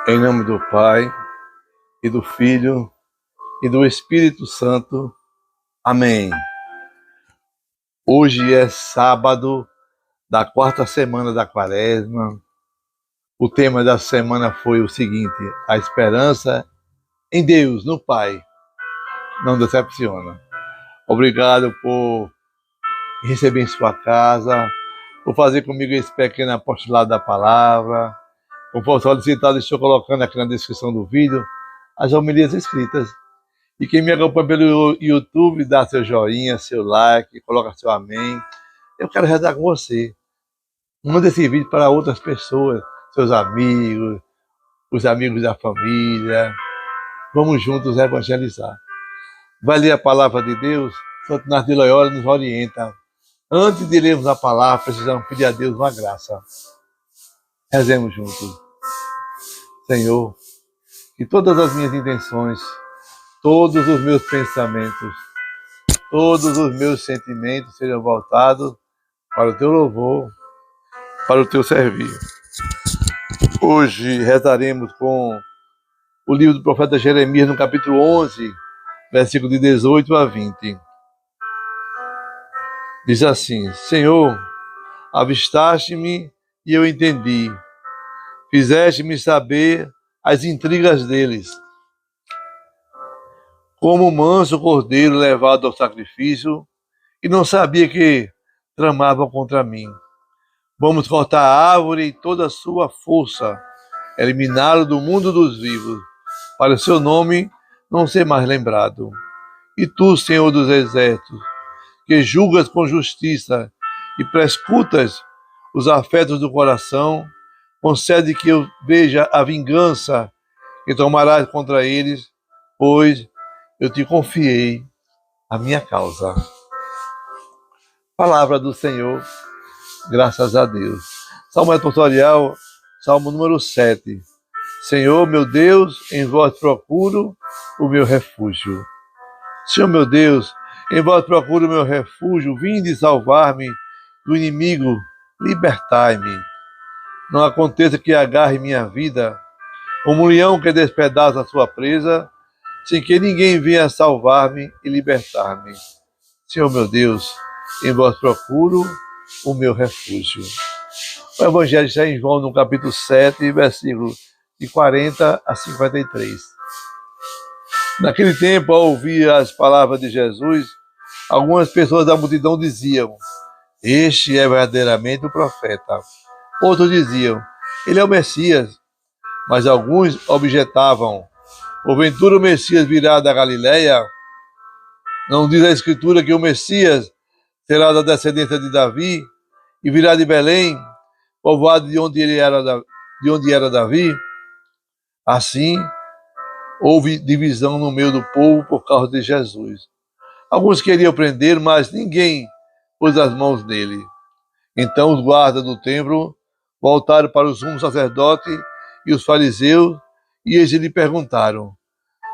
Em nome do Pai, e do Filho, e do Espírito Santo. Amém. Hoje é sábado da quarta semana da Quaresma. O tema da semana foi o seguinte: a esperança em Deus, no Pai, não decepciona. Obrigado por receber em sua casa, por fazer comigo esse pequeno apostolado da palavra. Como solicitado, estou colocando aqui na descrição do vídeo as homilias escritas. E quem me acompanha pelo YouTube, dá seu joinha, seu like, coloca seu amém. Eu quero rezar com você. Manda esse vídeo para outras pessoas, seus amigos, os amigos da família. Vamos juntos evangelizar. Vai ler a palavra de Deus? Santo Inácio de Loyola nos orienta. Antes de lermos a palavra, precisamos pedir a Deus uma graça. Rezemos juntos. Senhor, que todas as minhas intenções, todos os meus pensamentos, todos os meus sentimentos sejam voltados para o teu louvor, para o teu servir. Hoje rezaremos com o livro do profeta Jeremias, no capítulo 11, versículo de 18 a 20. Diz assim: Senhor, avistaste-me e eu entendi. Fizeste-me saber as intrigas deles. Como um manso cordeiro levado ao sacrifício, e não sabia que tramavam contra mim. Vamos cortar a árvore e toda a sua força, eliminá-lo do mundo dos vivos, para o seu nome não ser mais lembrado. E tu, Senhor dos exércitos, que julgas com justiça e prescutas os afetos do coração, concede que eu veja a vingança que tomarás contra eles, pois eu te confiei a minha causa. Palavra do Senhor, graças a Deus. Salmo responsorial, Salmo número 7. Senhor, meu Deus, em vós procuro o meu refúgio. Senhor, meu Deus, em vós procuro o meu refúgio, vinde salvar-me do inimigo, libertai-me. Não aconteça que agarre minha vida, como um leão que despedaça a sua presa, sem que ninguém venha salvar-me e libertar-me. Senhor, meu Deus, em vós procuro o meu refúgio. O Evangelho está em João, no capítulo 7, versículo de 40 a 53. Naquele tempo, ao ouvir as palavras de Jesus, algumas pessoas da multidão diziam: este é verdadeiramente o profeta. Outros diziam: ele é o Messias. Mas alguns objetavam: porventura o Messias virá da Galileia? Não diz a Escritura que o Messias será da descendência de Davi e virá de Belém, povoado de onde era Davi? Assim, houve divisão no meio do povo por causa de Jesus. Alguns queriam prender, mas ninguém pôs as mãos nele. Então os guardas do templo voltaram para os sumos sacerdotes e os fariseus, e eles lhe perguntaram: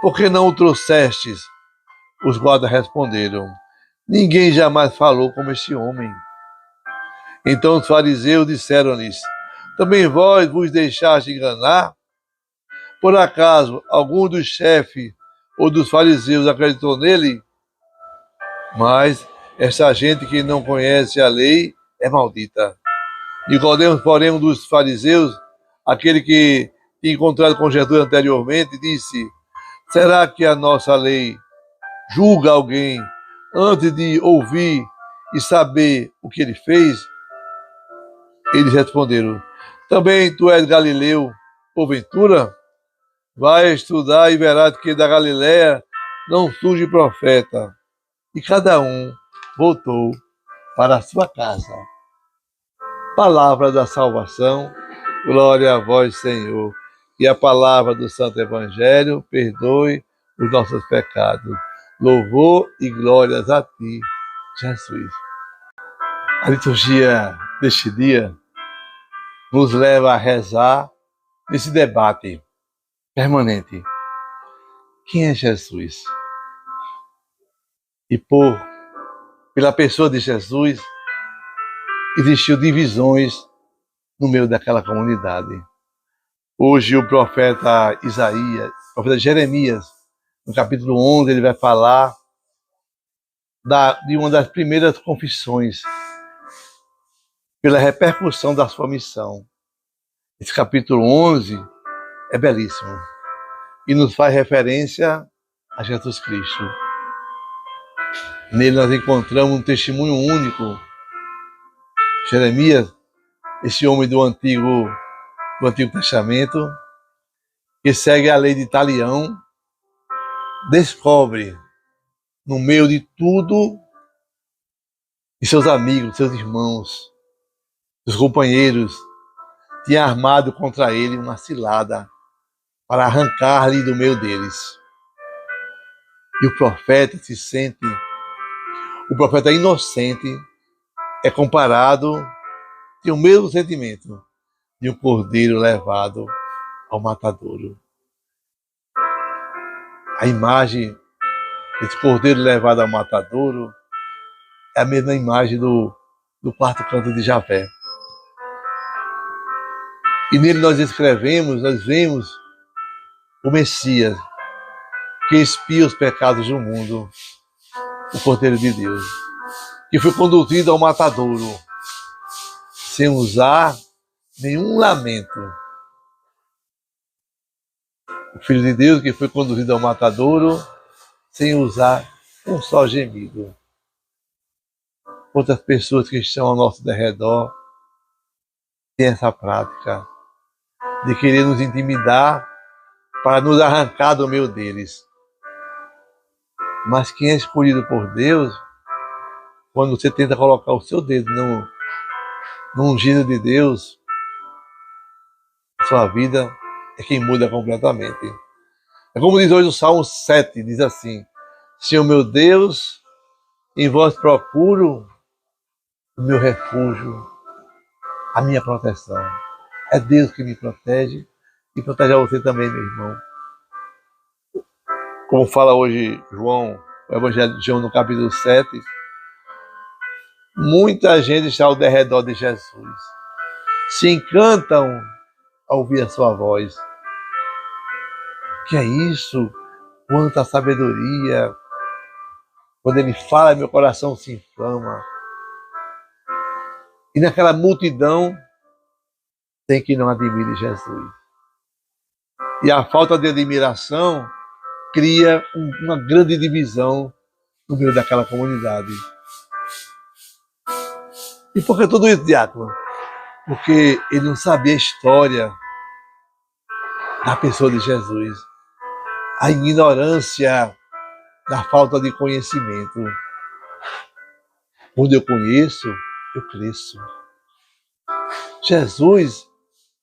por que não o trouxestes? Os guardas responderam: ninguém jamais falou como este homem. Então os fariseus disseram-lhes: também vós vos deixaste enganar? Por acaso algum dos chefes ou dos fariseus acreditou nele? Mas essa gente que não conhece a lei é maldita. Nicodemos, porém, um dos fariseus, aquele que tinha encontrado com Jesus anteriormente, disse: será que a nossa lei julga alguém antes de ouvir e saber o que ele fez? Eles responderam: também tu és galileu, porventura? Vai estudar e verás que da Galileia não surge profeta. E cada um voltou para a sua casa. Palavra da salvação, glória a vós, Senhor. E a palavra do Santo Evangelho perdoe os nossos pecados. Louvor e glórias a ti, Jesus. A liturgia deste dia nos leva a rezar nesse debate permanente. Quem é Jesus? E pela pessoa de Jesus, existiu divisões no meio daquela comunidade. Hoje o profeta Isaías, o profeta Jeremias, no capítulo 11, ele vai falar de uma das primeiras confissões pela repercussão da sua missão. Esse capítulo 11 é belíssimo e nos faz referência a Jesus Cristo. Nele nós encontramos um testemunho único. Jeremias, esse homem do Antigo Testamento, que segue a lei de Italião, descobre, no meio de tudo, e seus amigos, seus irmãos, seus companheiros, tinham armado contra ele uma cilada para arrancar-lhe do meio deles. E o profeta o profeta inocente é comparado, tem o mesmo sentimento de um cordeiro levado ao matadouro. A imagem desse cordeiro levado ao matadouro é a mesma imagem do quarto canto de Javé. E nele nós vemos o Messias, que expia os pecados do mundo, o Cordeiro de Deus, que foi conduzido ao matadouro, sem usar nenhum lamento. O Filho de Deus que foi conduzido ao matadouro, sem usar um só gemido. Outras pessoas que estão ao nosso derredor têm essa prática de querer nos intimidar para nos arrancar do meio deles. Mas quem é escolhido por Deus, quando você tenta colocar o seu dedo no ungido de Deus, sua vida é quem muda completamente. É como diz hoje o Salmo 7, diz assim: Senhor meu Deus, em vós procuro o meu refúgio, a minha proteção. É Deus que me protege e protege a você também, meu irmão. Como fala hoje João, o Evangelho de João no capítulo 7, muita gente está ao derredor de Jesus. Se encantam ao ouvir a sua voz. Que é isso? Quanta sabedoria! Quando ele fala, meu coração se inflama. E naquela multidão tem quem não admire Jesus. E a falta de admiração cria uma grande divisão no meio daquela comunidade. E por que tudo isso, diácono? Porque ele não sabia a história da pessoa de Jesus. A ignorância da falta de conhecimento. Quando eu conheço, eu cresço. Jesus,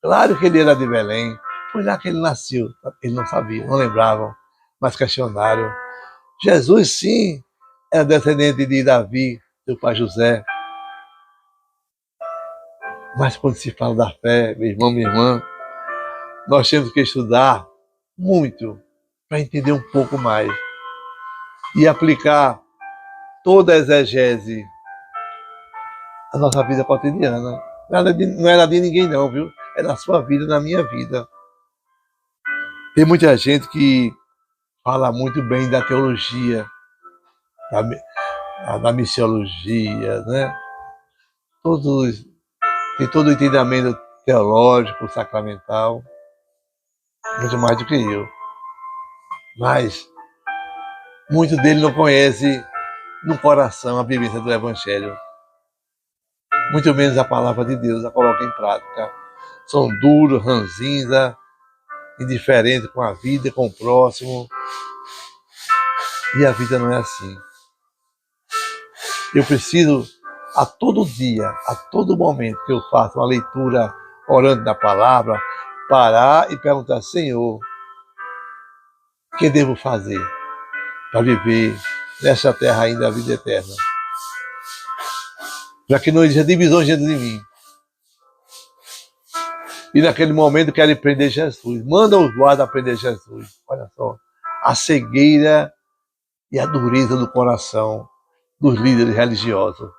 claro que ele era de Belém, foi lá que ele nasceu. Ele não sabia, não lembravam, mas questionaram. Jesus, sim, era descendente de Davi, seu pai José. Mas quando se fala da fé, meu irmão, minha irmã, nós temos que estudar muito para entender um pouco mais e aplicar toda a exegese à nossa vida cotidiana. Não era de ninguém não, viu? É na sua vida, na minha vida. Tem muita gente que fala muito bem da teologia, da missiologia, né? Tem todo o entendimento teológico, sacramental, muito mais do que eu. Mas muito dele não conhece no coração a vivência do Evangelho. Muito menos a palavra de Deus a coloca em prática. São duros, ranzinza, indiferentes com a vida, com o próximo. E a vida não é assim. Eu preciso, a todo dia, a todo momento que eu faço uma leitura orando na palavra, parar e perguntar: Senhor, o que devo fazer para viver nessa terra ainda a vida eterna? Para que não exista divisão dentro de mim. E naquele momento querem prender Jesus. Manda os guardas prender Jesus. Olha só, a cegueira e a dureza do coração dos líderes religiosos.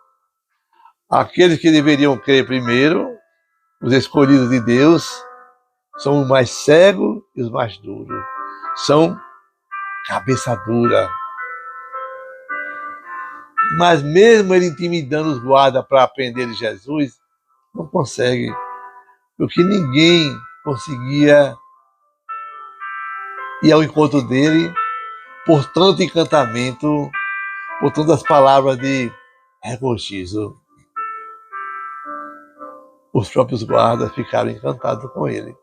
Aqueles que deveriam crer primeiro, os escolhidos de Deus, são os mais cegos e os mais duros. São cabeça dura. Mas mesmo ele intimidando os guardas para prender de Jesus, não consegue. Porque ninguém conseguia ir ao encontro dele por tanto encantamento, por tantas palavras de regozijo. Os próprios guardas ficaram encantados com ele.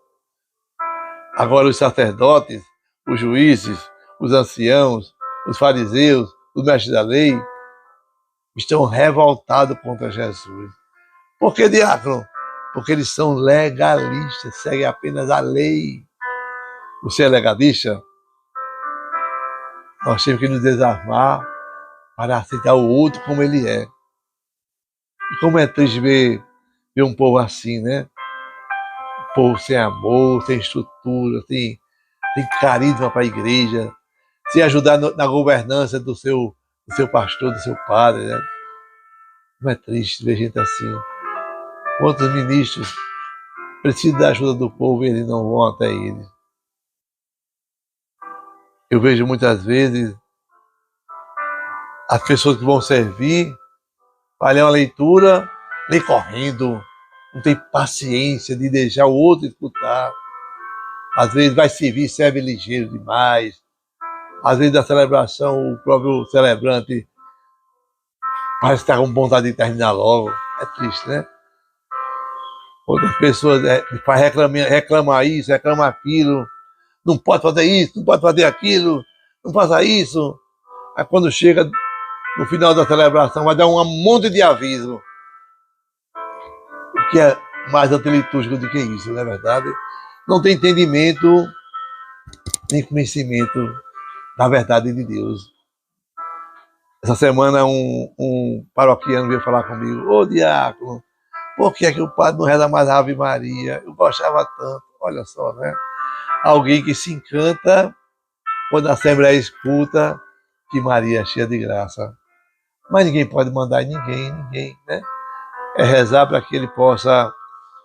Agora os sacerdotes, os juízes, os anciãos, os fariseus, os mestres da lei, estão revoltados contra Jesus. Por que, diácono? Porque eles são legalistas, seguem apenas a lei. Você é legalista? Nós temos que nos desarmar para aceitar o outro como ele é. E como é triste ver um povo assim, né? Um povo sem amor, sem estrutura, sem carisma para a igreja, sem ajudar na governança do seu pastor, do seu padre, né? Como é triste ver gente assim. Quantos ministros precisam da ajuda do povo e eles não vão até ele. Eu vejo muitas vezes as pessoas que vão servir, vai ler uma leitura, lê correndo, não tem paciência de deixar o outro escutar. Às vezes vai servir, serve ligeiro demais. Às vezes na celebração o próprio celebrante parece que está com vontade de terminar logo. É triste, né? Outras pessoas reclamar isso, reclamar aquilo. Não pode fazer isso, não pode fazer aquilo, não faça isso. Aí quando chega no final da celebração vai dar um monte de aviso. O que é mais antilitúrgico do que isso, não é verdade? Não tem entendimento nem conhecimento da verdade de Deus. Essa semana um paroquiano veio falar comigo: ô diácono, por que é que o padre não reza mais a Ave Maria? Eu gostava tanto. Olha só, né? Alguém que se encanta quando a Assembleia escuta que Maria é cheia de graça. Mas ninguém pode mandar em ninguém, né? É rezar para que ele possa,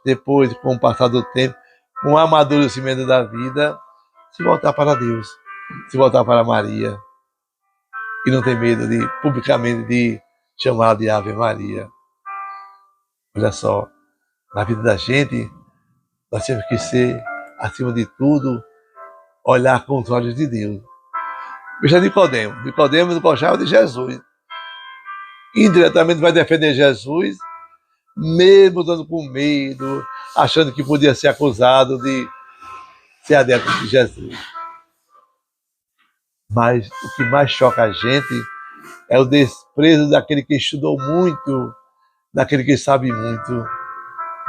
depois, com o passar do tempo, com o amadurecimento da vida, se voltar para Deus, se voltar para Maria. E não ter medo de, publicamente, de chamar de Ave Maria. Olha só, na vida da gente, nós temos que ser, acima de tudo, olhar com os olhos de Deus. Veja Nicodemo. Nicodemo não gostava de Jesus. Indiretamente vai defender Jesus, mesmo dando com medo, achando que podia ser acusado de ser adepto de Jesus. Mas o que mais choca a gente é o desprezo daquele que estudou muito, daquele que sabe muito,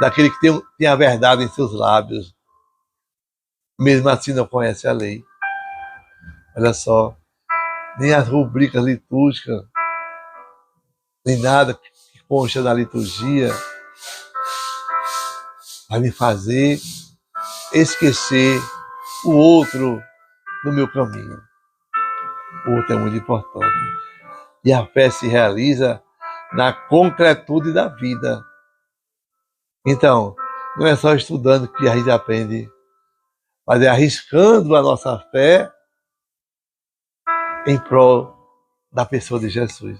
daquele que tem a verdade em seus lábios. Mesmo assim não conhece a lei. Olha só, nem as rubricas litúrgicas, nem nada que consta da liturgia vai me fazer esquecer o outro no meu caminho. O outro é muito importante. E a fé se realiza na concretude da vida. Então, não é só estudando que a gente aprende, mas é arriscando a nossa fé em prol da pessoa de Jesus.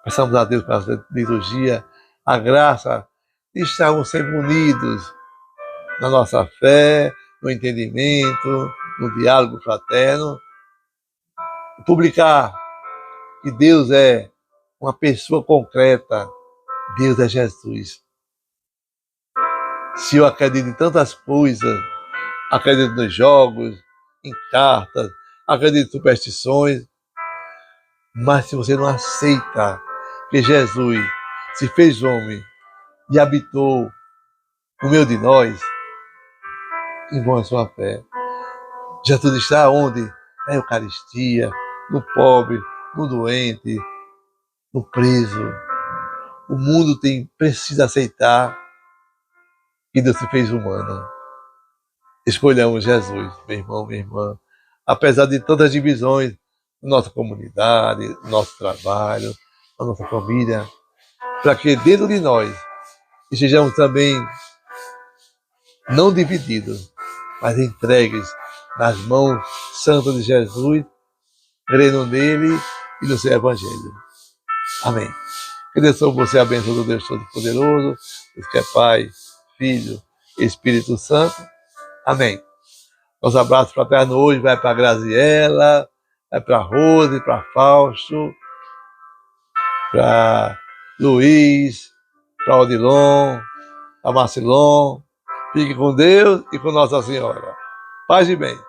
Peçamos a Deus para a liturgia, a graça de estarmos sempre unidos na nossa fé, no entendimento, no diálogo fraterno. Publicar que Deus é uma pessoa concreta, Deus é Jesus. Se eu acredito em tantas coisas, acredito nos jogos, em cartas, acredito em superstições, mas se você não aceita que Jesus se fez homem e habitou no meio de nós, em vão a sua fé. Jesus está onde? Na Eucaristia, no pobre, no doente, no preso. O mundo precisa aceitar que Deus se fez humano. Escolhamos Jesus, meu irmão, minha irmã. Apesar de tantas divisões na nossa comunidade, no nosso trabalho, na nossa família, para que dentro de nós estejamos também não divididos, mas entregues nas mãos santas de Jesus, crendo nele e no seu Evangelho. Amém. Que Deus sobre você a bênção do Deus Todo-Poderoso, Deus que é Pai, Filho e Espírito Santo. Amém. Nosso abraço fraterno hoje vai para a Graziela, vai para a Rose, para Fausto, para Luiz, para Odilon, para Marcilon. Fique com Deus e com Nossa Senhora. Paz e bem.